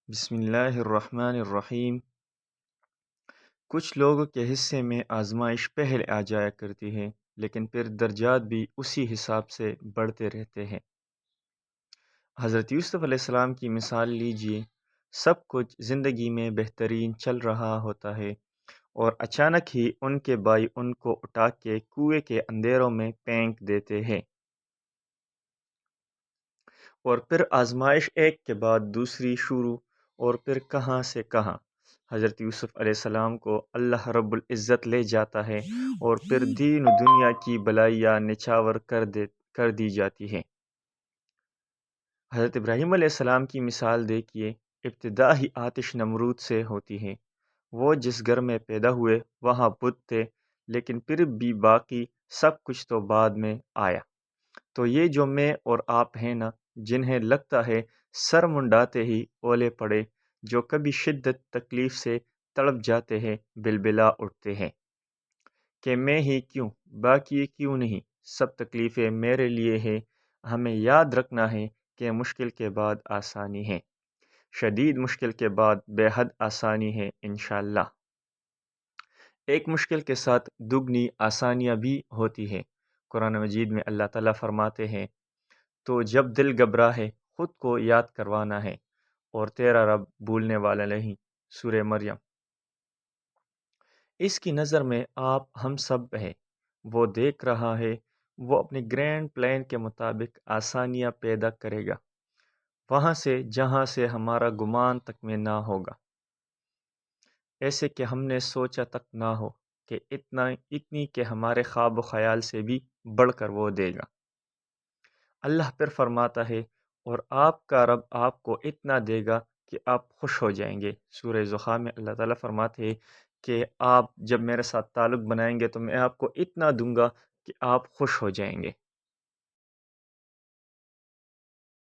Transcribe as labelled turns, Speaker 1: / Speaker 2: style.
Speaker 1: بسم اللہ الرحمن الرحیم۔ کچھ لوگوں کے حصے میں آزمائش پہلے آ جایا کرتی ہے، لیکن پھر درجات بھی اسی حساب سے بڑھتے رہتے ہیں۔ حضرت یوسف علیہ السلام کی مثال لیجئے۔ سب کچھ زندگی میں بہترین چل رہا ہوتا ہے اور اچانک ہی ان کے بھائی ان کو اٹھا کے کنویں کے اندھیروں میں پھینک دیتے ہیں، اور پھر آزمائش ایک کے بعد دوسری شروع، اور پھر کہاں سے کہاں حضرت یوسف علیہ السلام کو اللہ رب العزت لے جاتا ہے، اور پھر دین و دنیا کی بلائیاں نچھاور کر دی جاتی ہے۔ حضرت ابراہیم علیہ السلام کی مثال دیکھیے۔ ابتدا ہی آتش نمرود سے ہوتی ہے۔ وہ جس گھر میں پیدا ہوئے وہاں بت تھے، لیکن پھر بھی باقی سب کچھ تو بعد میں آیا۔ تو یہ جو میں اور آپ ہیں نا، جنہیں لگتا ہے سر منڈاتے ہی اولے پڑے، جو کبھی شدت تکلیف سے تڑپ جاتے ہیں، بلبلا اٹھتے ہیں کہ میں ہی کیوں، باقی کیوں نہیں، سب تکلیفیں میرے لیے ہیں۔ ہمیں یاد رکھنا ہے کہ مشکل کے بعد آسانی ہے، شدید مشکل کے بعد بے حد آسانی ہے انشاءاللہ۔ ایک مشکل کے ساتھ دگنی آسانیاں بھی ہوتی ہے۔ قرآن مجید میں اللہ تعالیٰ فرماتے ہیں، تو جب دل گھبرا ہے خود کو یاد کروانا ہے، اور تیرا رب بھولنے والا نہیں۔ سورہ مریم۔ اس کی نظر میں آپ ہم سب ہیں، وہ دیکھ رہا ہے، وہ اپنے گرینڈ پلان کے مطابق آسانیاں پیدا کرے گا، وہاں سے جہاں سے ہمارا گمان تک میں نہ ہوگا، ایسے کہ ہم نے سوچا تک نہ ہو، کہ اتنی کہ ہمارے خواب و خیال سے بھی بڑھ کر وہ دے گا۔ اللہ پھر فرماتا ہے، اور آپ کا رب آپ کو اتنا دے گا کہ آپ خوش ہو جائیں گے۔ سورہ زخرف میں اللہ تعالیٰ فرماتے ہیں کہ آپ جب میرے ساتھ تعلق بنائیں گے تو میں آپ کو اتنا دوں گا کہ آپ خوش ہو جائیں گے۔